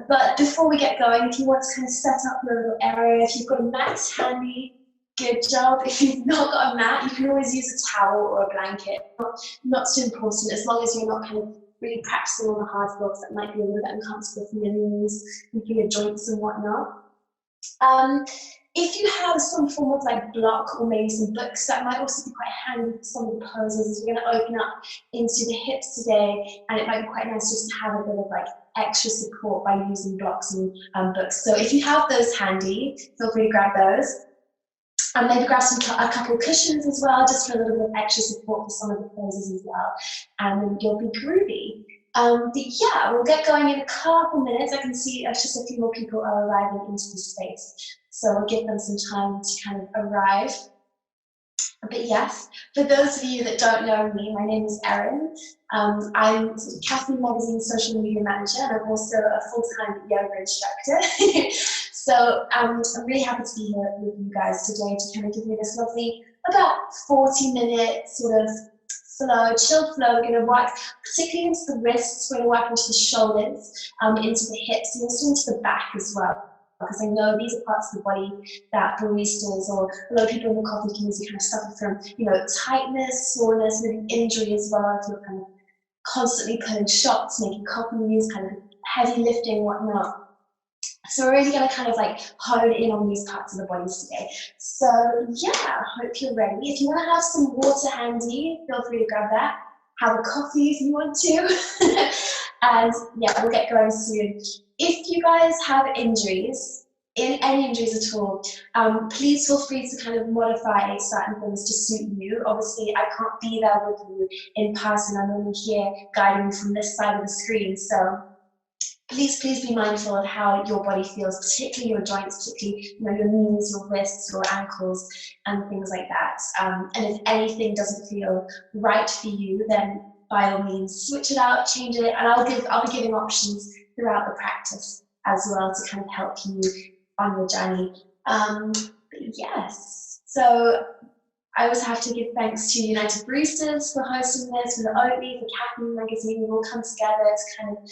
But before we get going, if you want to kind of set up your little area, if you've got a mat handy, good job. If you've not got a mat, you can always use a towel or a blanket. Not so important, as long as you're not kind of really practicing on the hard blocks that might be a little bit uncomfortable for your knees and for your joints and whatnot. If you have some form of like block or maybe some books, that might also be quite handy for some of the poses. We're going to open up into the hips today, and it might be quite nice just to have a bit of like extra support by using blocks and books. So if you have those handy, feel free to grab those. And maybe grab a couple of cushions as well, just for a little bit of extra support for some of the poses as well. And then you'll be groovy. But yeah, we'll get going in a couple minutes. I can see just a few more people are arriving into the space. So we'll give them some time to kind of arrive. But yes, for those of you that don't know me, my name is Erin. I'm Caffeine Magazine social media manager, and I'm also a full-time yoga instructor. So I'm really happy to be here with you guys today to kind of give you this lovely, about 40-minute sort of flow, chill flow. We're going to work particularly into the wrists, we're going to work into the shoulders, into the hips, and also into the back as well. Because I know these are parts of the body that baristas or a lot of people in the coffee community kind of suffer from, you know, tightness, soreness, maybe injury as well, if you're kind of constantly putting shots, making coffees, kind of heavy lifting, whatnot. So we're really going to kind of like hone in on these parts of the bodies today. So yeah, I hope you're ready. If you want to have some water handy, feel free to grab that. Have a coffee if you want to. And yeah, we'll get going soon. If you guys have injuries, any injuries at all, please feel free to kind of modify certain things to suit you. Obviously, I can't be there with you in person. I'm only here guiding you from this side of the screen. So please be mindful of how your body feels, particularly your joints, particularly your knees, your wrists, your ankles, and things like that. And if anything doesn't feel right for you, then by all means, switch it out, change it, and I'll be giving options throughout the practice as well to kind of help you on your journey. But yes, so I also have to give thanks to United Baristas for hosting this, for the Oatly, for Caffeine Magazine. We've all come together to kind of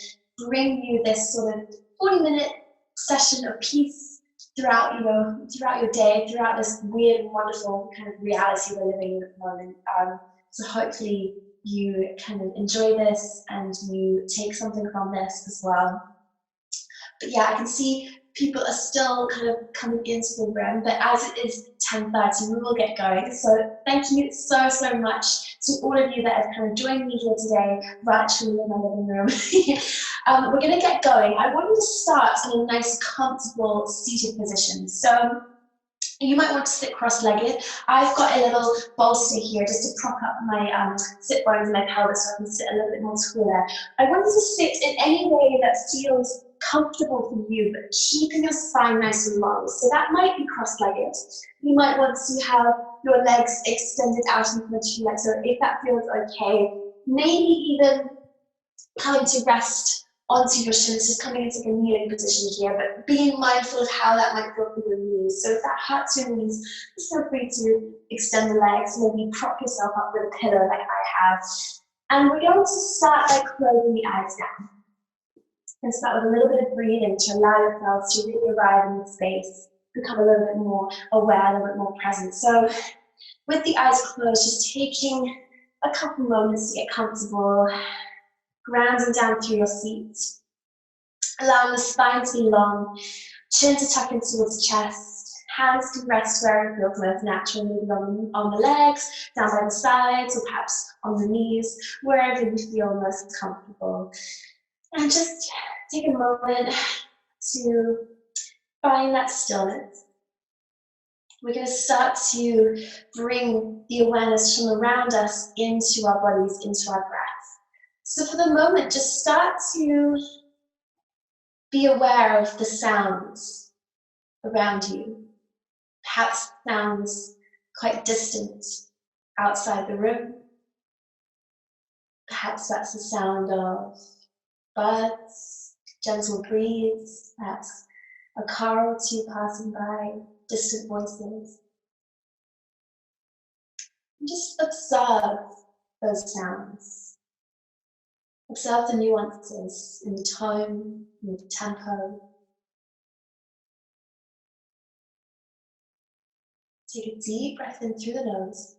bring you this sort of 40-minute session of peace throughout your day, throughout this weird and wonderful kind of reality we're living in at the moment. So hopefully you kind of enjoy this and you take something from this as well. But yeah, I can see people are still kind of coming into the room, but as it is 10:30, we will get going. So thank you so much to all of you that have kind of joined me here today, virtually in my living room. We're going to get going. I want you to start in a nice, comfortable, seated position. So you might want to sit cross-legged. I've got a little bolster here just to prop up my sit bones and my pelvis so I can sit a little bit more taller. I want you to sit in any way that feels comfortable for you, but keeping your spine nice and long. So that might be cross-legged. You might want to have your legs extended out in front of your legs. So if that feels okay, maybe even coming to rest onto your shins, just coming into a kneeling position here, but being mindful of how that might feel for your knees. So if that hurts your knees, just feel free to extend the legs, maybe prop yourself up with a pillow like I have. And we're going to start by closing the eyes down. And start with a little bit of breathing to allow yourself to really arrive in the space, become a little bit more aware, a little bit more present. So with the eyes closed, just taking a couple moments to get comfortable, grounding down through your seat, allowing the spine to be long, chin to tuck in towards the chest, hands to rest where it feels most natural, maybe on the legs, down by the sides, or perhaps on the knees, wherever you feel most comfortable. And just take a moment to find that stillness. We're going to start to bring the awareness from around us into our bodies, into our breath. So for the moment, just start to be aware of the sounds around you. Perhaps sounds quite distant outside the room. Perhaps that's the sound of birds, gentle breeze, perhaps a car or two passing by, distant voices. And just observe those sounds. Observe the nuances in the tone, in the tempo. Take a deep breath in through the nose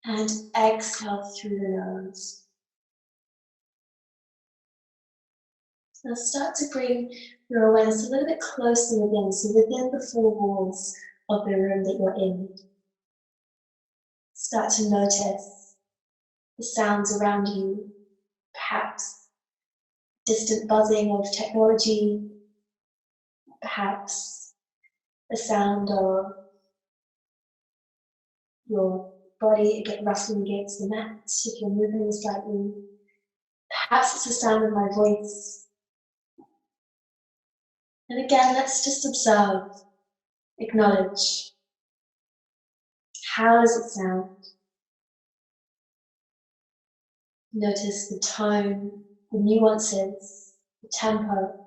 and exhale through the nose. Now start to bring your awareness a little bit closer within, so within the four walls of the room that you're in. Start to notice the sounds around you, perhaps distant buzzing of technology, perhaps the sound of your body again rustling against the mat if you're moving slightly. Perhaps it's the sound of my voice. And again, let's just observe, acknowledge. How does it sound? Notice the tone, the nuances, the tempo.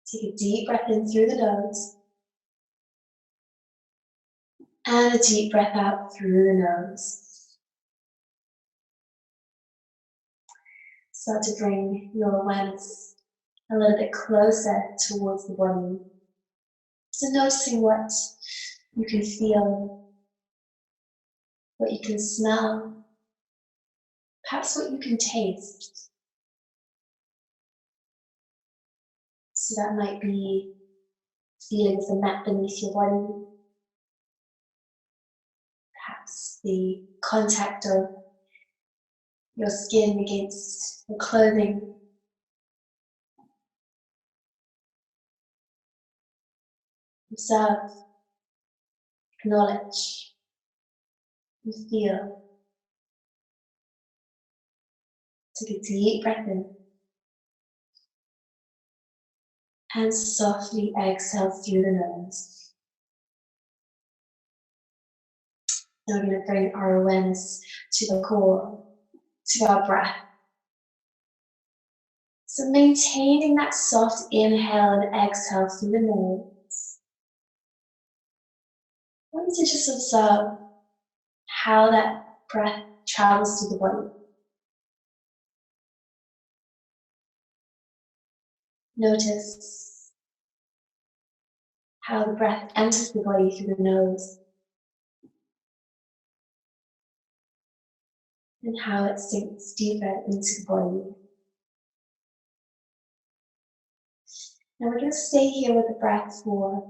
Take a deep breath in through the nose and a deep breath out through the nose. Start to bring your awareness a little bit closer towards the body. So noticing what you can feel, what you can smell, perhaps what you can taste. So that might be feeling of the mat beneath your body, perhaps the contact of your skin against the clothing. Observe, acknowledge, and feel. Take a deep breath in and softly exhale through the nose. Now we're going to bring our awareness to the core, to our breath. So maintaining that soft inhale and exhale through the nose. I want you to just observe how that breath travels through the body. Notice how the breath enters the body through the nose and how it sinks deeper into the body. Now we're going to stay here with the breath for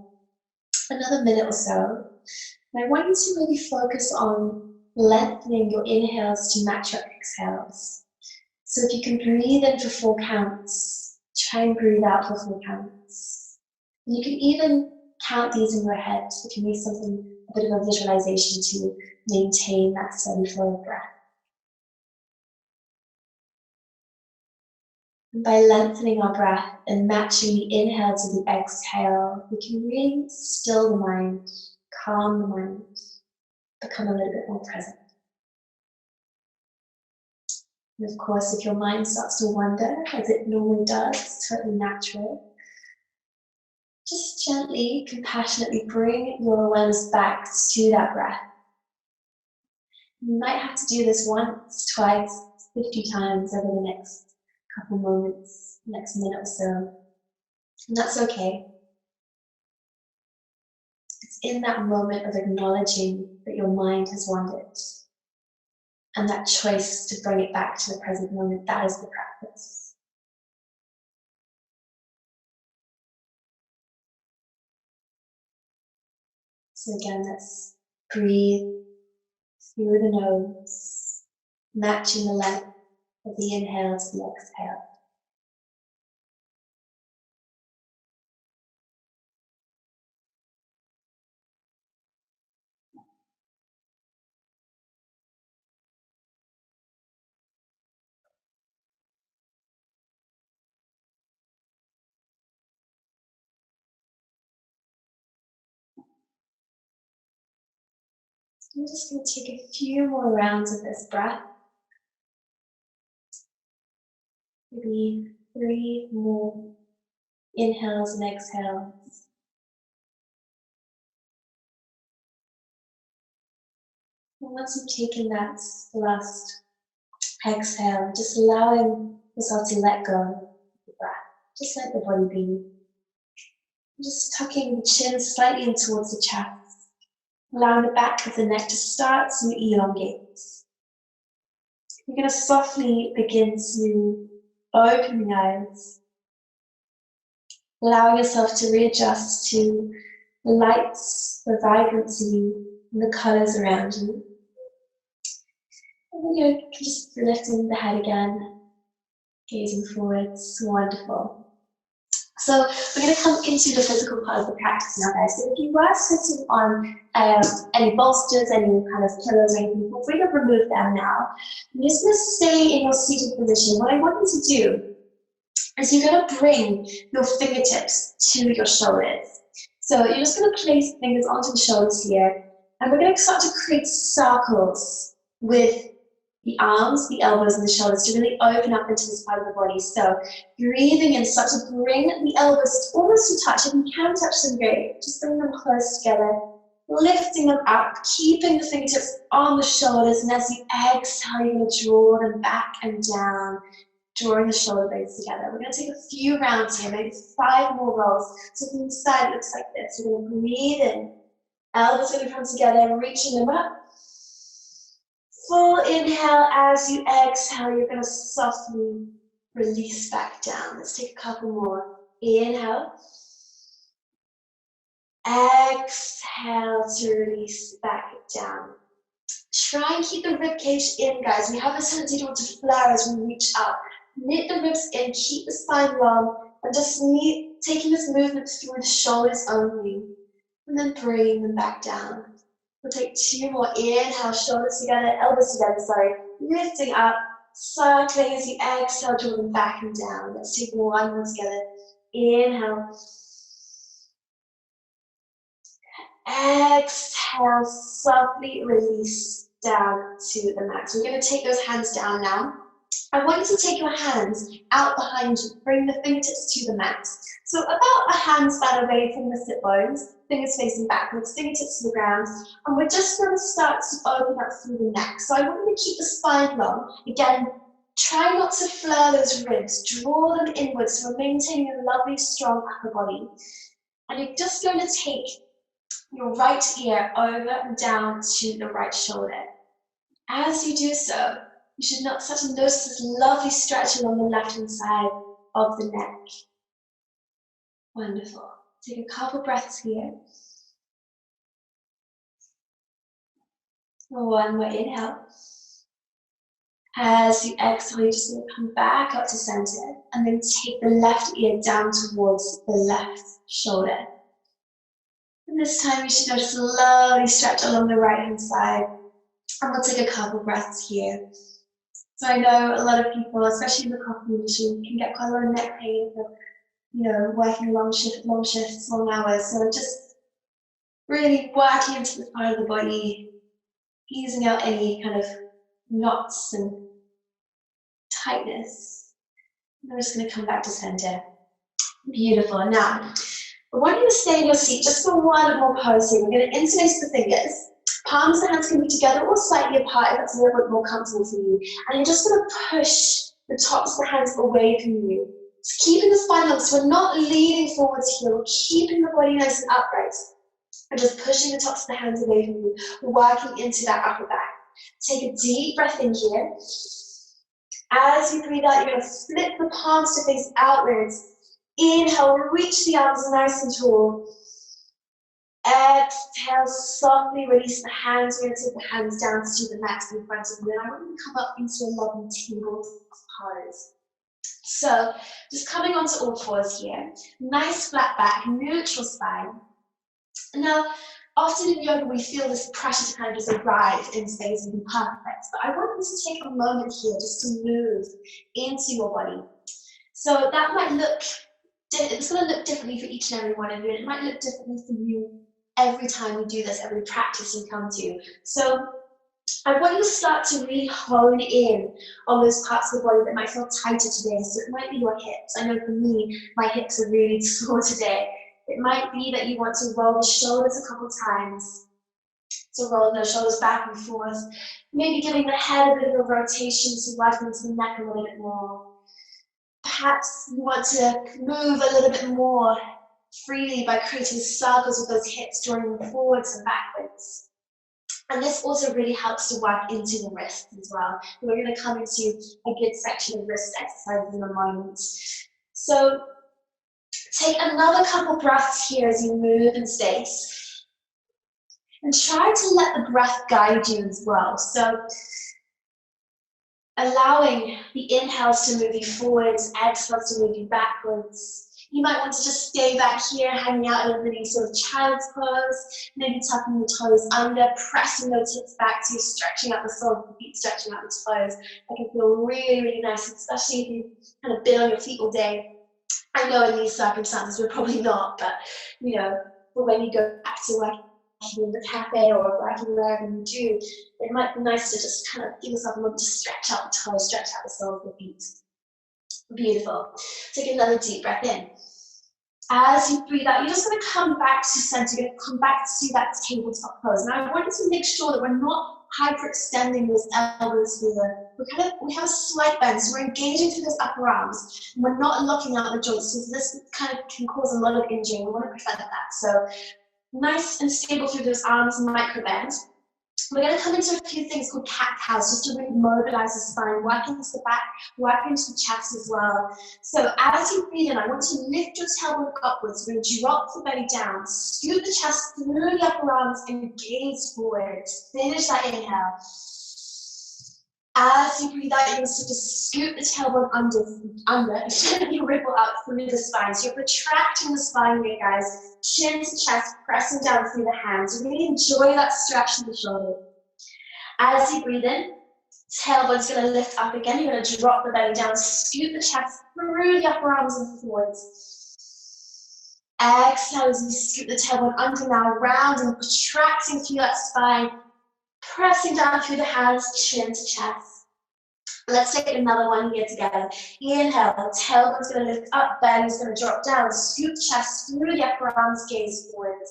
another minute or so. And I want you to really focus on lengthening your inhales to match your exhales. So if you can breathe in for 4 counts, try and breathe out for 4 counts. And you can even count these in your head if you need something, a bit of a visualization to maintain that steady flow of breath. And by lengthening our breath and matching the inhale to the exhale, we can really still the mind, calm the mind, become a little bit more present. And of course, if your mind starts to wander, as it normally does, it's totally natural, just gently, compassionately bring your awareness back to that breath. You might have to do this once, twice, 50 times over the next couple moments, next minute or so. And that's okay. It's in that moment of acknowledging that your mind has wandered and that choice to bring it back to the present moment, that is the practice. So again, let's breathe through the nose, matching the length of the inhale to the exhale. I'm just going to take a few more rounds of this breath. Maybe 3 more inhales and exhales. And once you've taken that last exhale, just allowing yourself to let go of the breath. Just let the body be. Just tucking the chin slightly in towards the chest. Allowing the back of the neck to start to elongate. You're going to softly begin to open the eyes. Allowing yourself to readjust to the lights, the vibrancy, and the colours around you. And then you're just lifting the head again, gazing forwards. Wonderful. So we're going to come into the physical part of the practice now, guys. So if you were sitting on any bolsters, any kind of pillows or anything, feel free to remove them now. You're just going to stay in your seated position. What I want you to do is you're going to bring your fingertips to your shoulders. So you're just going to place fingers onto the shoulders here, and we're going to start to create circles with the arms, the elbows, and the shoulders to really open up into this part of the body. So breathing in, start to bring the elbows almost to touch. If you can touch them, great. Just bring them close together, lifting them up, keeping the fingertips on the shoulders, and as you exhale, you're going to draw them back and down, drawing the shoulder blades together. We're going to take a few rounds here, maybe 5 more rolls. So from the side, it looks like this. We're going to breathe in. Elbows are going to come together, reaching them up. Full inhale. As you exhale, you're going to softly release back down. Let's take a couple more. Inhale. Exhale to release back down. Try and keep the ribcage in, guys. We have a tendency to want to flare as we reach up. Knit the ribs in, keep the spine long, and just taking this movement through the shoulders only. And then bring them back down. We'll take 2 more. Inhale, shoulders together, elbows together, sorry. Lifting up, circling as you exhale, draw them back and down. Let's take 1 more together. Inhale. Exhale, softly release down to the mat. So we're going to take those hands down now. I want you to take your hands out behind you. Bring the fingertips to the mat. So about a handspan away from the sit bones, fingers facing backwards, fingertips to the ground. And we're just going to start to open up through the neck. So I want you to keep the spine long. Again, try not to flare those ribs. Draw them inwards so we're maintaining a lovely, strong upper body. And you're just going to take your right ear over and down to the right shoulder. As you do so, you should not start to notice this lovely stretch along the left-hand side of the neck. Wonderful. Take a couple breaths here. 1 more inhale. As you exhale, you're just going to come back up to center and then take the left ear down towards the left shoulder. And this time you should notice a lovely stretch along the right-hand side. And we'll take a couple breaths here. So I know a lot of people, especially in the coffee industry, can get quite a lot of neck pain for, working long shifts, long hours. So just really working into this part of the body, easing out any kind of knots and tightness. And we're just going to come back to center. Beautiful. Now, I want you to stay in your seat just for 1 more pose here. We're going to interlace the fingers. Palms of the hands can be together or slightly apart if that's a little bit more comfortable for you. And you're just going to push the tops of the hands away from you. Just keeping the spine long, so we're not leaning forwards here. We're keeping the body nice and upright. And just pushing the tops of the hands away from you. We're working into that upper back. Take a deep breath in here. As you breathe out, you're going to flip the palms to face outwards. Inhale, reach the arms nice and tall. Exhale, softly release the hands. We're going to take the hands down to the mat in front of you. And I want you to come up into a lovely tabletop pose. So, just coming onto all fours here. Nice flat back, neutral spine. Now, often in yoga we feel this pressure to kind of just arrive in space and be perfect. But I want you to take a moment here just to move into your body. So that might look, it's going to look differently for each and every one of you. And it might look differently for you every time you do this, every practice you come to. So I want you to start to really hone in on those parts of the body that might feel tighter today. So it might be your hips. I know for me, my hips are really sore today. It might be that you want to roll the shoulders a couple times. So rolling those shoulders back and forth, maybe giving the head a bit of a rotation, so widen into the neck a little bit more. Perhaps you want to move a little bit more freely by creating circles with those hips, drawing them forwards and backwards. And this also really helps to work into the wrists as well. We're going to come into a good section of wrist exercises in a moment. So take another couple breaths here as you move in space. And try to let the breath guide you as well. So allowing the inhales to move you forwards, exhales to move you backwards. You might want to just stay back here, hanging out in a mini sort of child's pose, maybe tucking the toes under, pressing those hips back to you, stretching out the soles of the feet, stretching out the toes. That can feel really, really nice, especially if you've kind of been on your feet all day. I know in these circumstances we're probably not, but you know, for when you go back to working in the cafe or working wherever you do, it might be nice to just kind of give yourself a moment to stretch out the toes, stretch out the soles of the feet. Beautiful. Take another deep breath in. As you breathe out, you're just going to come back to center. You're going to come back to that tabletop pose. Now, I want you to make sure that we're not hyperextending those elbows here. We have a slight bend, so we're engaging through those upper arms. And we're not locking out the joints, because this kind of can cause a lot of injury. We want to prevent that. So, nice and stable through those arms, micro bend. We're going to come into a few things called cat-cows, just to really mobilize the spine, work into the back, work into the chest as well. So as you breathe in, I want you to lift your tailbone upwards. We're going to drop the belly down, scoot the chest through the upper arms, and gaze forwards. Finish that inhale. As you breathe out, you're going to start to scoot the tailbone under, and gently ripple out through the spine. So you're protracting the spine here, guys. Chin to chest, pressing down through the hands. Really enjoy that stretch in the shoulder. As you breathe in, tailbone's going to lift up again. You're going to drop the belly down, scoot the chest through the upper arms and forwards. Exhale as you scoot the tailbone under now, round and protracting through that spine. Pressing down through the hands, chin to chest. Let's take another one here together. Inhale, tailbone's going to lift up, belly's going to drop down, scoop chest through the upper arms, gaze forwards.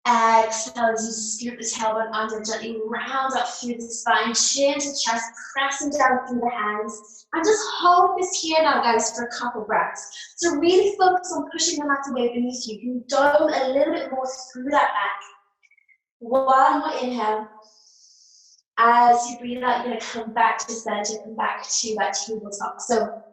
Exhale as you scoop the tailbone under, gently round up through the spine, chin to chest, pressing down through the hands. And just hold this here now, guys, for a couple breaths. So really focus on pushing the mat away beneath you. You can dome a little bit more through that back. One more inhale. As you breathe out, you're going to come back to center, come back to that tabletop. So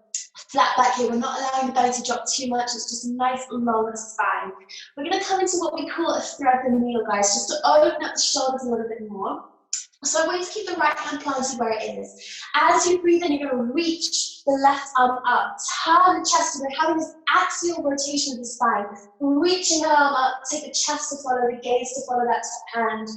flat back here, we're not allowing the belly to drop too much, it's just a nice long spine. We're going to come into what we call a thread the needle, guys, just to open up the shoulders a little bit more. So I want you to keep the right hand planted where it is. As you breathe in, you're going to reach the left arm up, turn the chest, we're having this axial rotation of the spine, reaching the arm up, take the chest to follow, the gaze to follow that top hand.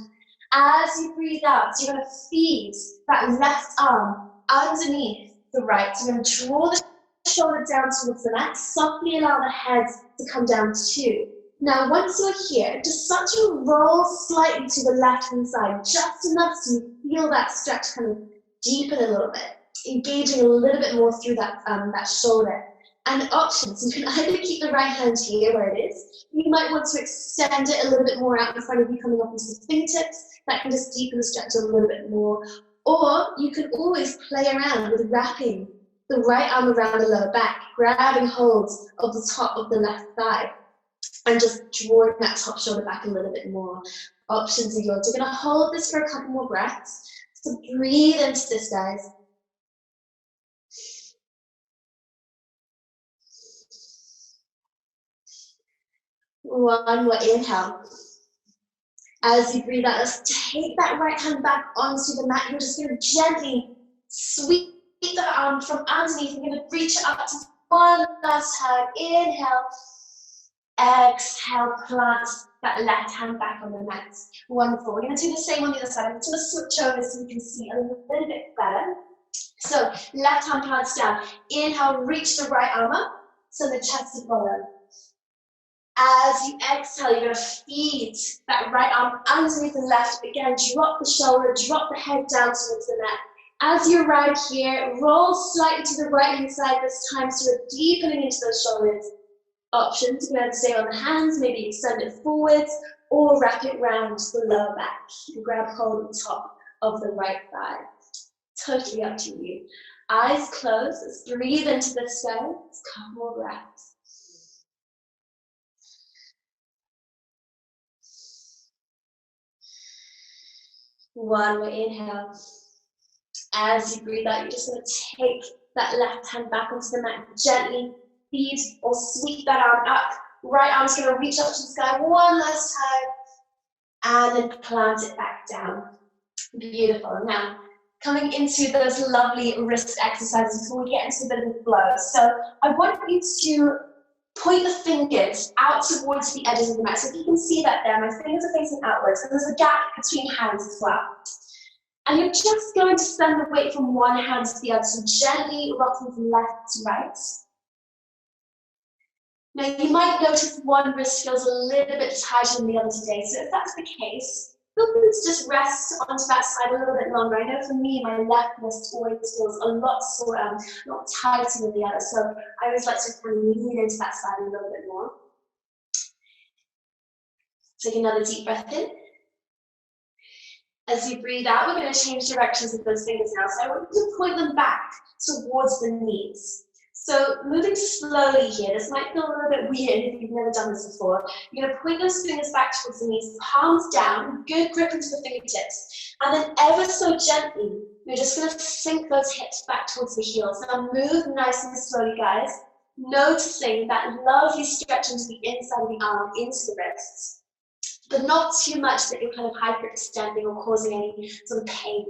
As you breathe out, you're going to feed that left arm underneath the right. So you're going to draw the shoulder down towards the mat, softly allow the head to come down too. Now, once you're here, just start to roll slightly to the left-hand side, just enough so you feel that stretch kind of deepen a little bit, engaging a little bit more through that, that shoulder. And options, you can either keep the right hand here where it is, you might want to extend it a little bit more out in front of you, coming up into the fingertips. That can just deepen the stretch a little bit more. Or you can always play around with wrapping the right arm around the lower back, grabbing hold of the top of the left thigh, and just drawing that top shoulder back a little bit more. Options are yours. You're going to hold this for a couple more breaths. So breathe into this, guys. One more inhale. As you breathe out, let's take that right hand back onto the mat. You're just going to gently sweep the arm from underneath. You're going to reach it up to one last time. Inhale. Exhale, plant that left hand back on the mat. Wonderful. We're going to do the same on the other side. I'm just going to switch over so you can see a little bit better. So, left hand plants down. Inhale, reach the right arm up so the chest is follow. As you exhale, you're going to feed that right arm underneath the left. Again, drop the shoulder, drop the head down towards the mat. As you arrive here, roll slightly to the right hand side this time, so you're deepening into those shoulders. options. You can stay on the hands, maybe extend it forwards, or wrap it round the lower back. You can grab hold of the top of the right thigh. Totally up to you. Eyes closed. Let's breathe into this guy. Let's couple more breaths. One more inhale. As you breathe out, you're just going to take that left hand back onto the mat. Gently feed or sweep that arm up. Right arm's going to reach up to the sky one last time. And then plant it back down. Beautiful. Now, coming into those lovely wrist exercises before we get into a bit of a flow. So I want you to point the fingers out towards the edges of the mat. So if you can see that there, my fingers are facing outwards, and there's a gap between hands as well. And you're just going to send the weight from one hand to the other, so gently rocking from left to right. Now you might notice one wrist feels a little bit tighter than the other today, so if that's the case, feel free to just rest onto that side a little bit longer. I know for me, my left wrist always feels a lot sore, a lot tighter than the other, so I always like to kind of lean into that side a little bit more. Take another deep breath in. As you breathe out, we're going to change directions with those fingers now. So I want you to point them back towards the knees. So moving slowly here, this might feel a little bit weird if you've never done this before. You're going to point those fingers back towards the knees, palms down, good grip into the fingertips. And then ever so gently, you're just going to sink those hips back towards the heels. Now move nice and slowly, guys. Noticing that lovely stretch into the inside of the arm, into the wrists. But not too much that you're kind of hyperextending or causing any sort of pain.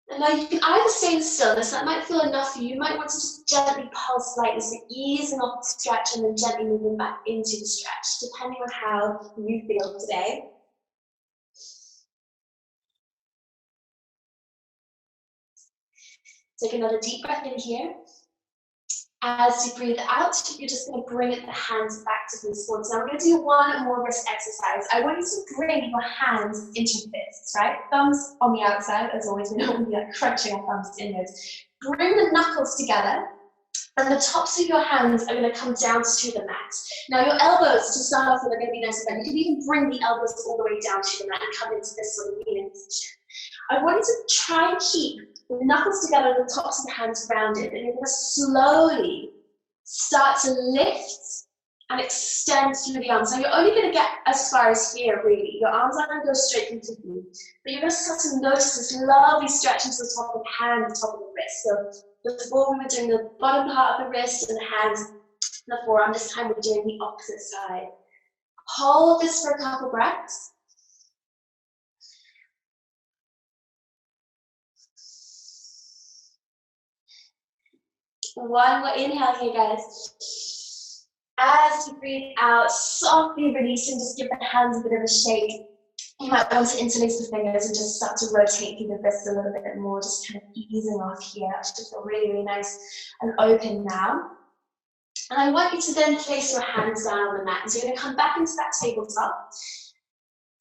And now you can either stay in stillness, that might feel enough for you. You might want to just gently pulse slightly, so easing off the stretch and then gently moving back into the stretch, depending on how you feel today. Take another deep breath in here. As you breathe out, you're just going to bring the hands back to the squats. Now we're going to do one more wrist exercise. I want you to bring your hands into fists, right? Thumbs on the outside, as always, we don't want to be like crunching our thumbs inwards. Bring the knuckles together, and the tops of your hands are going to come down to the mat. Now your elbows, to start off with, are going to be nice and bent. You can even bring the elbows all the way down to the mat and come into this sort of kneeling position. I want you to try and keep the knuckles together and the tops of the hands rounded, and you're going to slowly start to lift and extend through the arms. Now you're only going to get as far as here, really. Your arms aren't going to go straight into you, but you're going to start to notice this lovely stretch into the top of the hand, the top of the wrist. So before we were doing the bottom part of the wrist and the hands and the forearm, this time we're doing the opposite side. Hold this for a couple breaths. One more inhale here, guys. As you breathe out, softly releasing, just give the hands a bit of a shake. You might want to interlace the fingers and just start to rotate through the wrists a little bit more, just kind of easing off here. That should feel really, really nice and open now. And I want you to then place your hands down on the mat. So you're going to come back into that tabletop.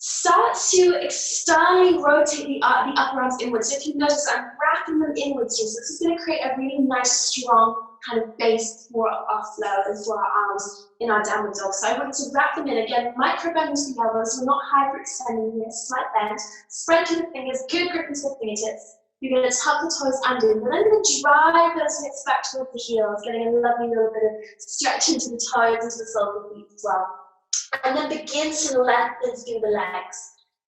Start to externally rotate the upper arms inwards. So if you notice, I'm wrapping them inwards here. So this is going to create a really nice, strong kind of base for our flow and for our arms in our downward dog. So I want to wrap them in again, micro bend into the elbows. We're not hyperextending here, slight bend. Spread through the fingers, good grip into the fingertips. You're going to tuck the toes under. We're then going to drive those hips back towards the heels, getting a lovely little bit of stretch into the toes, into the soles of the feet as well. And then begin to lengthen through the legs.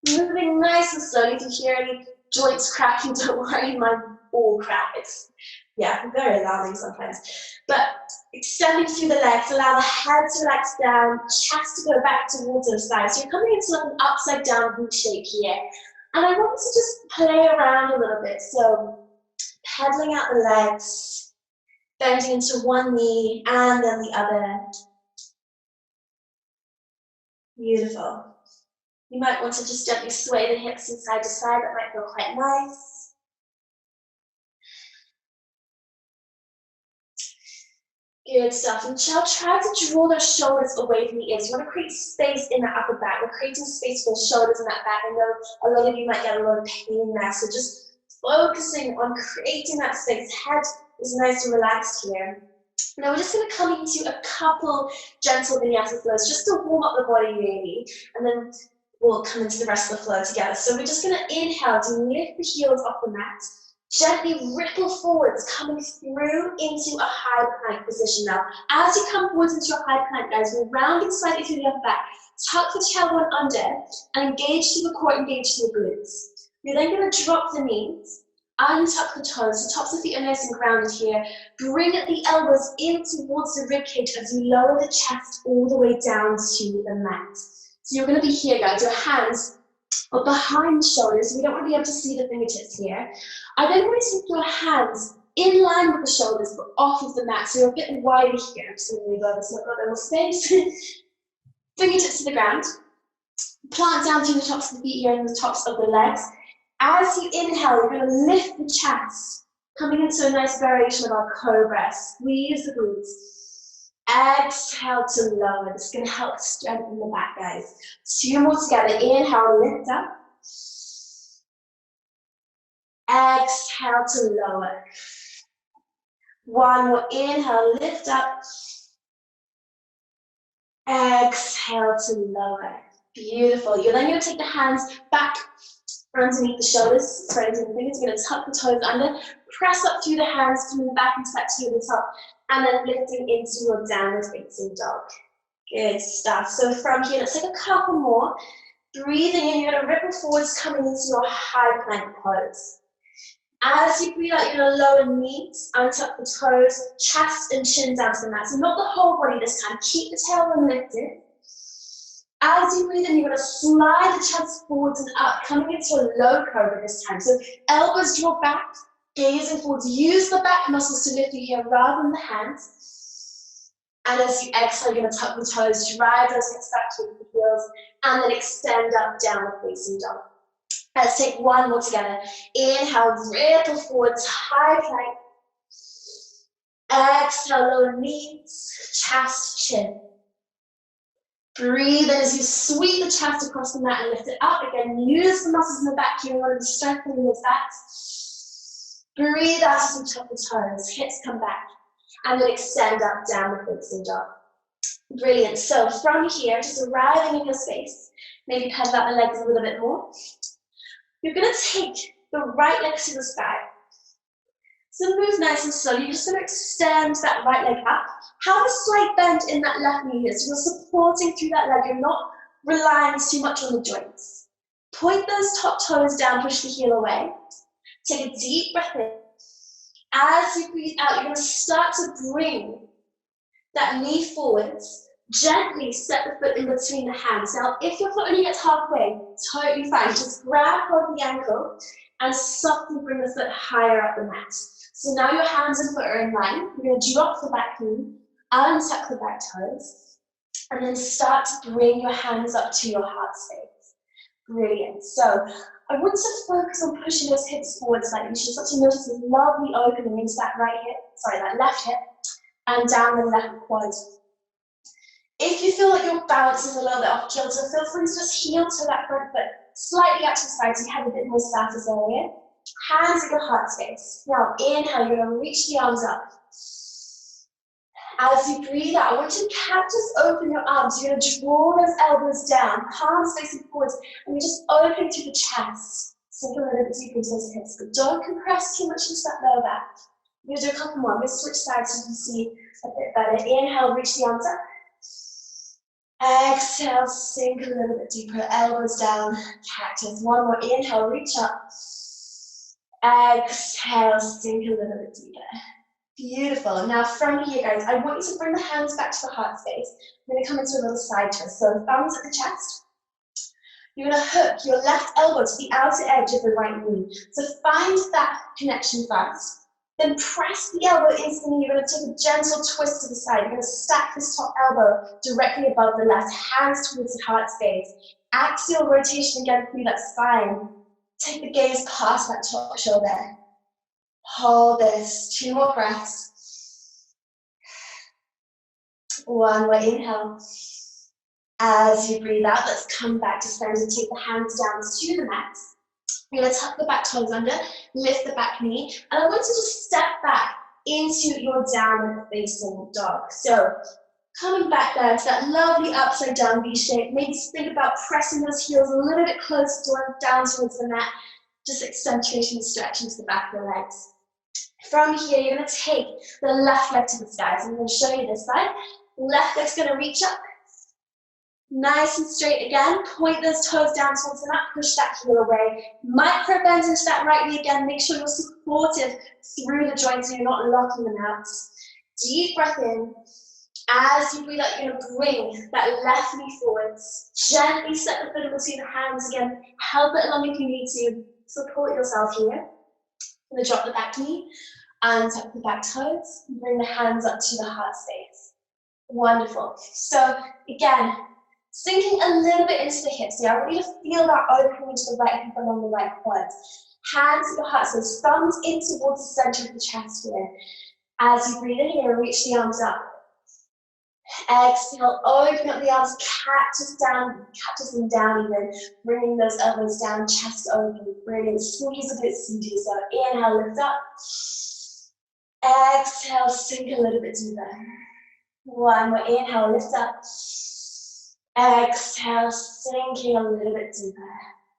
Moving nice and slowly. If you hear any joints cracking, don't worry, mine all crack. It's, yeah, very alarming sometimes. But extending through the legs, allow the head to relax down, chest to go back towards the side. So you're coming into like an upside down root shape here. And I want to just play around a little bit. So pedaling out the legs, bending into one knee and then the other. Beautiful. You might want to just gently sway the hips from side to side. That might feel quite nice. Good stuff. And now try to draw those shoulders away from the ears. You want to create space in the upper back. We're creating space for the shoulders and that back. I know a lot of you might get a lot of pain there. So just focusing on creating that space. Head is nice and relaxed here. Now we're just going to come into a couple gentle vinyasa flows just to warm up the body really, and then we'll come into the rest of the flow together. So we're just going to inhale to lift the heels off the mat, gently ripple forwards, coming through into a high plank position now. As you come forwards into your high plank, guys, we're rounding slightly through the upper back. Tuck the tailbone under and engage through the core, engage through the glutes. You're then going to drop the knees, untuck the toes, the tops of the feet are nice and grounded here. Bring the elbows in towards the ribcage as you lower the chest all the way down to the mat. So you're going to be here, guys. Your hands are behind the shoulders. We don't want to be able to see the fingertips here. I then want to take your hands in line with the shoulders, but off of the mat. So you're a bit wider here. I'm just going to move over so I've got a little space. Fingertips to the ground. Plant down through the tops of the feet here and the tops of the legs. As you inhale, you're going to lift the chest, coming into a nice variation of our cobra. Squeeze the glutes. Exhale to lower. This is going to help strengthen the back, guys. 2 more together. Inhale, lift up. Exhale to lower. 1 more. Inhale, lift up. Exhale to lower. Beautiful. You're then going to take the hands back underneath the shoulders, spreading the fingers. You're going to tuck the toes under, press up through the hands, coming back into that to the top, and then lifting into your downward facing dog. Good stuff. So from here, let's take a couple more. Breathing in, you're going to ripple forwards, coming into your high plank pose. As you breathe out, you're going to lower knees, untuck the toes, chest and chin down to the mat. So not the whole body this time. Keep the tailbone lifted. As you breathe in, you're going to slide the chest forwards and up, coming into a low cobra this time. So elbows draw back, gazing forwards. Use the back muscles to lift you here rather than the hands. And as you exhale, you're going to tuck the toes, drive those hips back towards the heels, and then extend up, downward facing dog. Let's take 1 more together. Inhale, ripple forwards, high plank. Exhale, lower knees, chest, chin. Breathe in as you sweep the chest across the mat and lift it up again. Use the muscles in the back here. You want to be strengthening those backs. Breathe out as you tuck the toes. Hips come back. And then extend up, downward facing dog. Brilliant. So from here, just arriving in your space, maybe pedal out the legs a little bit more. You're going to take the right leg to the sky. So move nice and slow. You're just going to extend that right leg up. Have a slight bend in that left knee here. So you're supporting through that leg. You're not relying too much on the joints. Point those top toes down, push the heel away. Take a deep breath in. As you breathe out, you're going to start to bring that knee forwards. Gently step the foot in between the hands. Now, if your foot only gets halfway, totally fine. Just grab hold of the ankle and softly bring the foot higher up the mat. So now your hands and foot are in line. You're going to drop the back knee, untuck the back toes, and then start to bring your hands up to your heart space. Brilliant. So I want to focus on pushing those hips forward slightly. You should start to notice a lovely opening into that that left hip, and down the left quad. If you feel like your balance is a little bit off kilter, feel free to just heel to that front foot slightly out to the side so you have a bit more status area. Hands at your heart space. Now inhale, you're going to reach the arms up. As you breathe out, I want you to just open your arms. You're going to draw those elbows down, palms facing forwards, and you're just opening through the chest. Sink a little bit deeper into those hips, but don't compress too much into that lower back. I'm going to do a couple more. I'm going to switch sides so you can see a bit better. Inhale, reach the arms up. Exhale, sink a little bit deeper, elbows down, cactus. 1 more, inhale, reach up. Exhale, sink a little bit deeper. Beautiful. Now from here, guys, I want you to bring the hands back to the heart space. We're going to come into a little side twist. So thumbs at the chest. You're going to hook your left elbow to the outer edge of the right knee. So find that connection first. Then press the elbow into the knee. You're going to take a gentle twist to the side. You're going to stack this top elbow directly above the left, hands towards the heart space. Axial rotation again through that spine. Take the gaze past that top shoulder. Hold this. 2 more breaths. 1 more inhale. As you breathe out, let's come back to standing. Take the hands down to the mat. You're going to tuck the back toes under, lift the back knee, and I want you to just step back into your downward facing dog. So coming back there to that lovely upside down V shape. Maybe think about pressing those heels a little bit closer down towards the mat. Just accentuating and stretching to the back of the legs. From here, you're going to take the left leg to the skies. I'm going to show you this side. Left leg's going to reach up. Nice and straight again. Point those toes down towards the mat. Push that heel away. Micro bend into that right knee again. Make sure you're supported through the joints so you're not locking them out. Deep breath in. As you breathe out, you're going to bring that left knee forwards. Gently set the foot in between the hands again. Help it along if you need to. Support yourself here. I'm going to drop the back knee and tuck the back toes. And bring the hands up to the heart space. Wonderful. So again, sinking a little bit into the hips here. I want you to feel that opening into the right hip along the right quad. Hands to the heart space. Thumbs in towards the center of the chest here. As you breathe in here, reach the arms up. Exhale, open up the arms, cactus them down even, bringing those elbows down, chest open, brilliant, squeeze a bit CG, so inhale, lift up, exhale, sink a little bit deeper, one more, inhale, lift up, exhale, sinking a little bit deeper,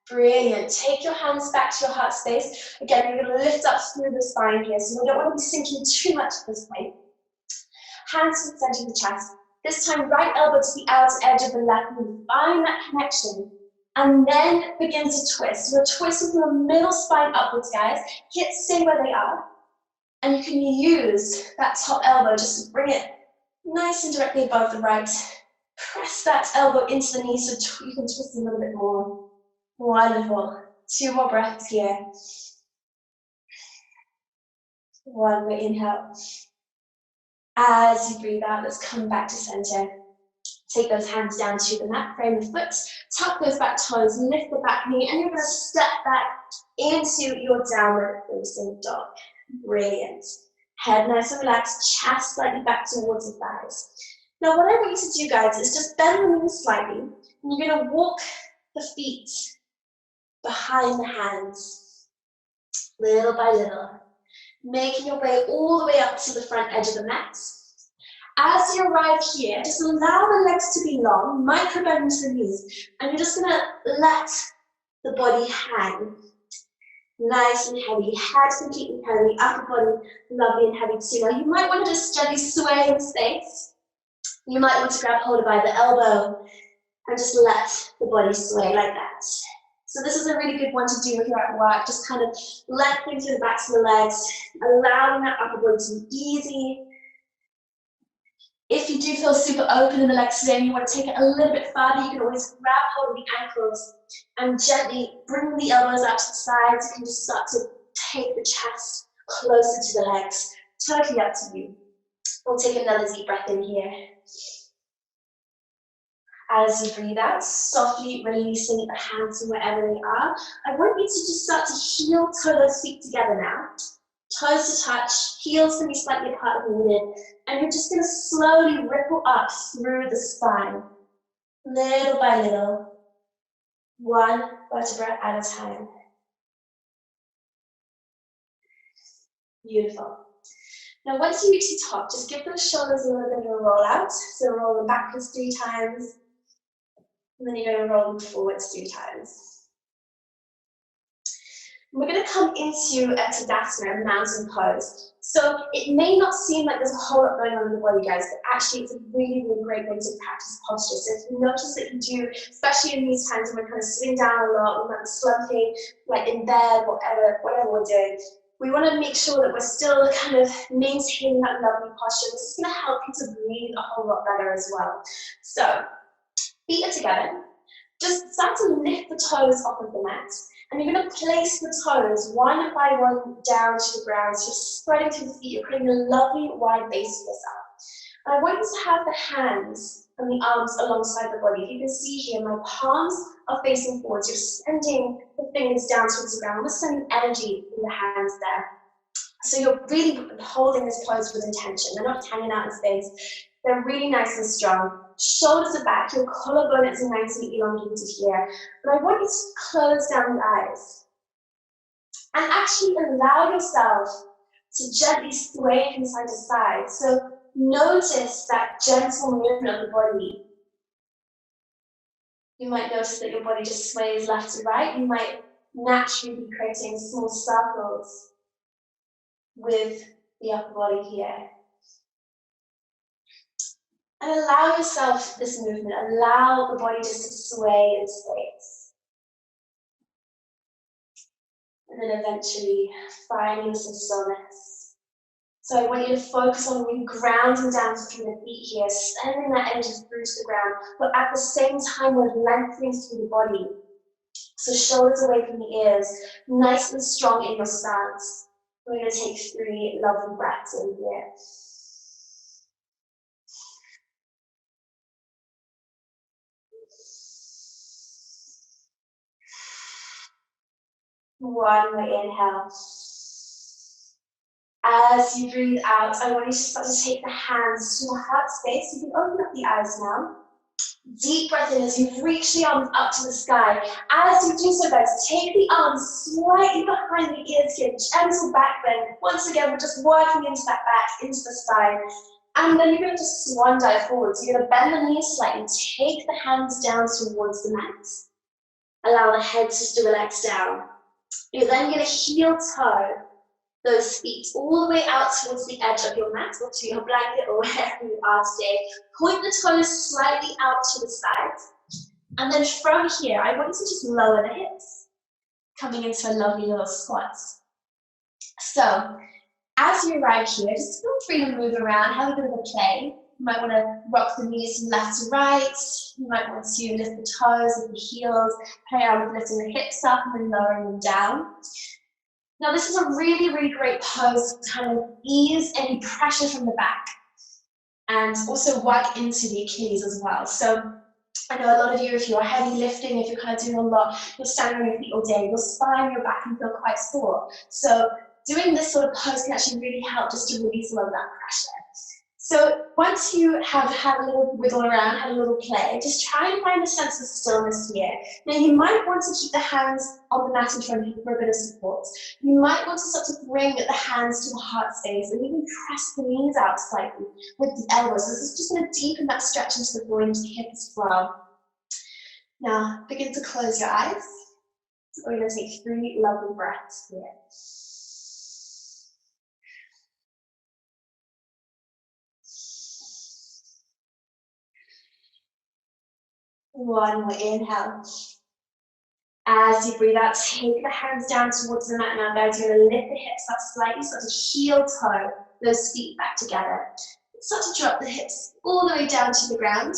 brilliant, take your hands back to your heart space, again, you're going to lift up through the spine here, so we don't want to be sinking too much at this point, hands to the center of the chest. This time, right elbow to the outer edge of the left knee. Find that connection. And then begin to twist. You're twisting from the middle spine upwards, guys. Hips stay where they are. And you can use that top elbow just to bring it nice and directly above the right. Press that elbow into the knee so you can twist a little bit more. Wonderful. 2 more breaths here. One more inhale. As you breathe out, let's come back to center. Take those hands down to the mat, frame the foot, tuck those back toes, lift the back knee, and you're going to step back into your downward facing dog. Brilliant. Head nice and relaxed, chest slightly back towards the thighs. Now what I want you to do, guys, is just bend the knees slightly, and you're going to walk the feet behind the hands, little by little. Making your way all the way up to the front edge of the mat. As you arrive here, just allow the legs to be long, micro bend into the knees, and you're just going to let the body hang. Nice and heavy, head completely heavy, upper body lovely and heavy too. Now you might want to just gently sway in space. You might want to grab hold of either elbow and just let the body sway like that. So this is a really good one to do if you're at work. Just kind of lengthening through the backs of the legs, allowing that upper body to be easy. If you do feel super open in the legs today and you want to take it a little bit farther, you can always grab hold of the ankles and gently bring the elbows out to the sides. You can just start to take the chest closer to the legs. Totally up to you. We'll take another deep breath in here. As you breathe out, softly releasing the hands from wherever they are. I want you to just start to heel toe those feet together now. Toes to touch, heels can be slightly apart if needed. And you're just going to slowly ripple up through the spine, little by little, one vertebra at a time. Beautiful. Now once you reach the top, just give those shoulders a little bit of a roll out. So roll them backwards 3 times. And then you're going to roll them forwards 3 times. We're going to come into a Tadasana, mountain pose. So it may not seem like there's a whole lot going on in the body, guys, but actually it's a really, really great way to practice posture. So if you notice that you do, especially in these times when we're kind of sitting down a lot, we might be slumping, like in bed, whatever we're doing, we want to make sure that we're still kind of maintaining that lovely posture. This is going to help you to breathe a whole lot better as well. So feet are together. Just start to lift the toes off of the mat. And you're going to place the toes one by one down to the ground. So you're spreading through the feet. You're creating a lovely wide base for yourself. And I want you to have the hands and the arms alongside the body. You can see here my palms are facing forwards. You're sending the fingers down towards the ground. We're sending energy in the hands there. So you're really holding this pose with intention. They're not hanging out in space. They're really nice and strong. Shoulders are back, your collarbone is nice and elongated here. But I want you to close down the eyes and actually allow yourself So gently sway from side to side. So notice that gentle movement of the body. You might notice that your body just sways left to right. You might naturally be creating small circles with the upper body here. And allow yourself this movement. Allow the body just to sway in space. And then eventually finding some stillness. So I want you to focus on really grounding down through the feet here, sending that energy through to the ground, but at the same time we're lengthening through the body. So shoulders away from the ears, nice and strong in your stance. We're going to take 3 lovely breaths in here. One more inhale. As you breathe out, I want you to start to take the hands to the heart space. You can open up the eyes now. Deep breath in as you reach the arms up to the sky. As you do so, guys, take the arms slightly behind the ears here, gentle back bend. Once again, we're just working into that back, into the spine. And then you're going to just swan dive forwards. You're going to bend the knees slightly, take the hands down towards the mat. Allow the head just to relax down. You're then going to heel toe those feet all the way out towards the edge of your mat or to your blanket or wherever you are today. Point the toes slightly out to the side. And then from here, I want you to just lower the hips, coming into a lovely little squat. So, as you arrive here, just feel free to move around, have a bit of a play. You might want to rock the knees from left to right. You might want to lift the toes and the heels, play around with lifting the hips up and then lowering them down. Now this is a really, really great pose to kind of ease any pressure from the back and also work into the Achilles as well. So I know a lot of you, if you're heavy lifting, if you're kind of doing a lot, you're standing on your feet all day, your spine, your back can feel quite sore. So doing this sort of pose can actually really help just to release a lot of that pressure. So once you have had a little wiggle around, had a little play, just try and find a sense of stillness here. Now you might want to keep the hands on the mat in front of you for a bit of support. You might want to start to bring the hands to the heart space and even press the knees out slightly with the elbows. This is just going to deepen that stretch into the groin, into the hip as well. Now begin to close your eyes. So we're going to take 3 lovely breaths here. One more inhale. As you breathe out, take the hands down towards the mat now, guys. You're going to lift the hips up slightly, start to heel toe those feet back together. Start to drop the hips all the way down to the ground.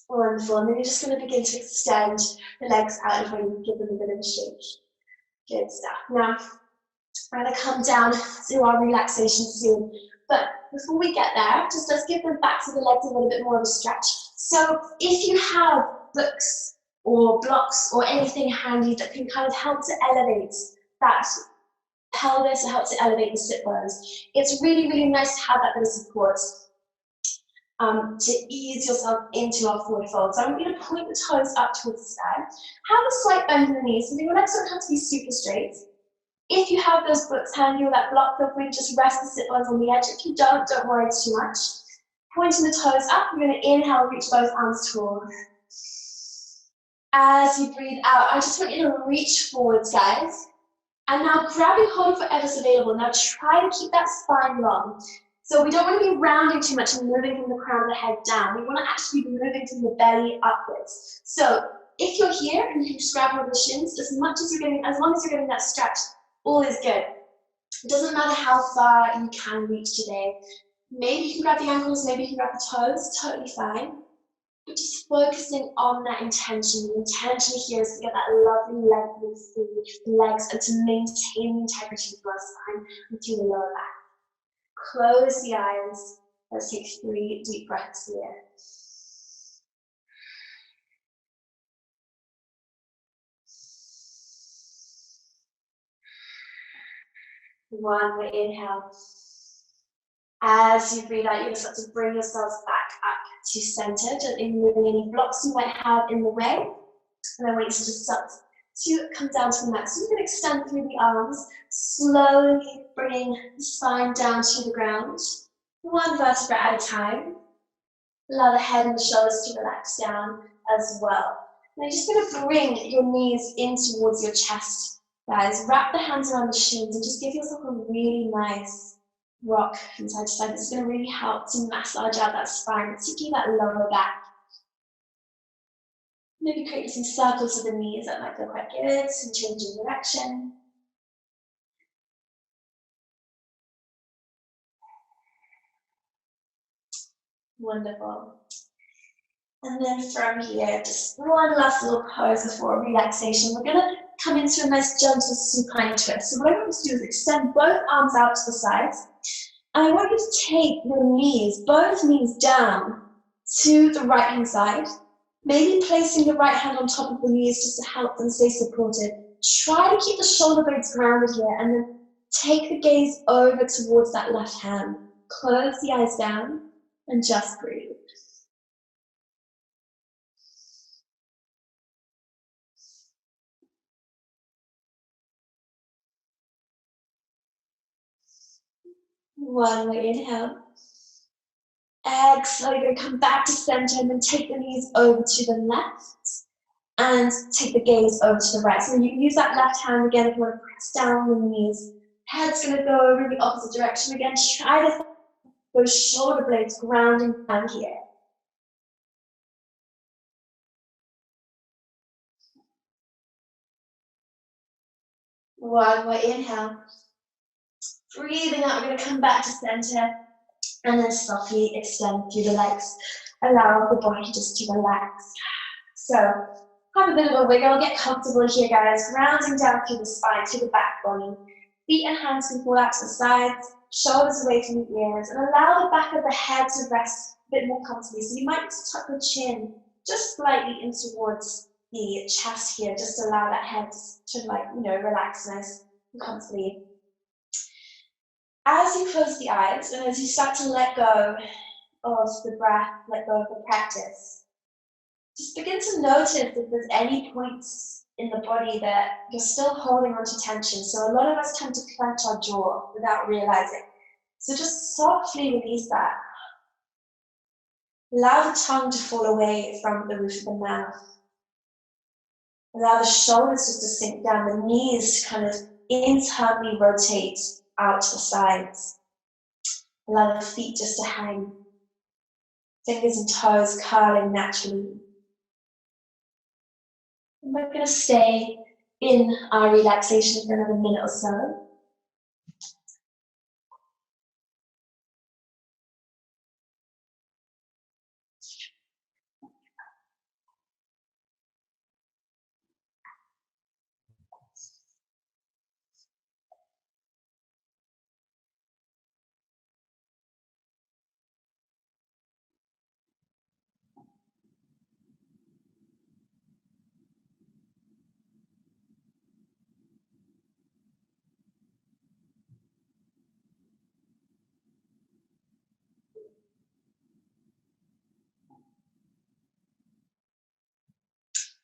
Wonderful. And then you're just going to begin to extend the legs out in front of you, give them a bit of a shake. Good stuff. Now, we're going to come down to our relaxation soon. But before we get there, just let's give the backs of the legs a little bit more of a stretch. So if you have books or blocks or anything handy that can kind of help to elevate that pelvis or help to elevate the sit bones, it's really, really nice to have that bit of support to ease yourself into our forward fold. So I'm going to point the toes up towards the sky. Have a slight bend in the knees, so your legs don't have to be super straight. If you have those books handy or that block, feel free to just rest the sit bones on the edge. If you don't worry too much. Pointing the toes up, you're going to inhale, reach both arms tall. As you breathe out, I just want you to reach forwards, guys. And now grab your hold of whatever's available. Now try to keep that spine long. So we don't want to be rounding too much and moving from the crown of the head down. We want to actually be moving from the belly upwards. So if you're here and you can just grab one of the shins, as long as you're getting that stretch, all is good. It doesn't matter how far you can reach today. Maybe you can grab the ankles, maybe you can grab the toes, totally fine. But just focusing on that intention. The intention here is to get that lovely lengthening through the legs and to maintain the integrity of our spine and through the lower back. Close the eyes. Let's take 3 deep breaths here. One more inhale. As you breathe out, you're going to start to bring yourselves back up to center, gently removing any blocks you might have in the way. And I want you to just start to come down to the mat. So you can extend through the arms, slowly bringing the spine down to the ground, one vertebra at a time. Allow the head and the shoulders to relax down as well. Now you're just going to bring your knees in towards your chest, guys. Wrap the hands around the shins and just give yourself a really nice rock from side to side. This is going to really help to massage out that spine, particularly that lower back. Maybe create some circles of the knees, that might feel quite good, some change in direction. Wonderful. And then from here, just one last little pose before relaxation. We're gonna come into a nice gentle supine twist. So what I want you to do is extend both arms out to the sides. And I want you to take your knees, both knees down to the right hand side. Maybe placing the right hand on top of the knees just to help them stay supported. Try to keep the shoulder blades grounded here and then take the gaze over towards that left hand. Close the eyes down and just breathe. One more inhale. Exhale, you're going to come back to center and then take the knees over to the left and take the gaze over to the right. So you can use that left hand again if you want to press down on the knees. Head's going to go over in the opposite direction again. Try to those shoulder blades grounding down here. One more inhale. Breathing out, we're going to come back to center and then softly extend through the legs. Allow the body just to relax. So have a bit of a wiggle, get comfortable here, guys. Grounding down through the spine, through the backbone. Feet and hands can fall out to the sides, shoulders away from the ears, and allow the back of the head to rest a bit more comfortably. So you might just tuck the chin just slightly in towards the chest here, just to allow that head to relax nice and comfortably. As you close the eyes and as you start to let go of the breath, let go of the practice, just begin to notice if there's any points in the body that you're still holding onto tension. So a lot of us tend to clench our jaw without realizing. So just softly release that. Allow the tongue to fall away from the roof of the mouth. Allow the shoulders just to sink down, the knees to kind of internally rotate out to the sides. Allow the feet just to hang. Fingers and toes curling naturally. And we're going to stay in our relaxation for another minute or so.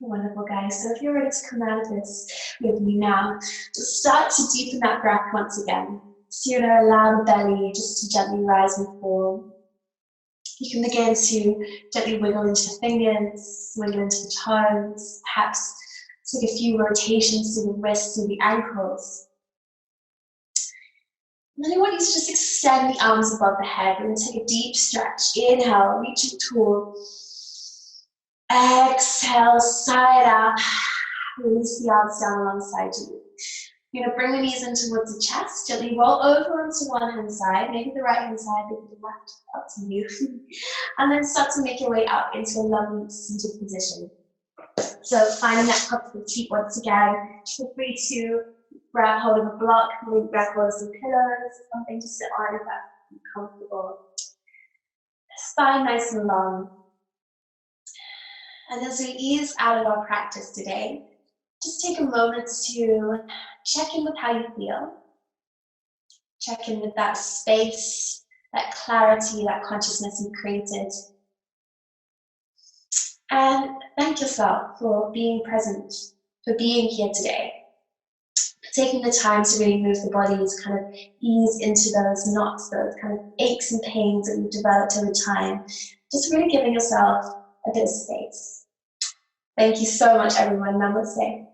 Wonderful, guys. So if you're ready to come out of this with me now, just start to deepen that breath once again. So you're going to allow the belly just to gently rise and fall. You can begin to gently wiggle into the fingers, wiggle into the toes, perhaps take a few rotations to the wrists and the ankles. And then I want you to just extend the arms above the head. We're going to take a deep stretch. Inhale, reach it tall. Exhale, side out. Release the arms down alongside you. You're going to bring the knees in towards the chest. Gently roll over onto one hand side, maybe the right hand side, maybe the left, up to you. And then start to make your way up into a lovely seated position. So finding that comfortable seat once again. Feel free to grab hold of a block, maybe grab hold of some pillows, something to sit on if that's comfortable. Spine nice and long. And as we ease out of our practice today, just take a moment to check in with how you feel. Check in with that space, that clarity, that consciousness you've created. And thank yourself for being present, for being here today. For taking the time to really move the body, to kind of ease into those knots, those kind of aches and pains that you've developed over time. Just really giving yourself a bit of space. Thank you so much, everyone. Namaste.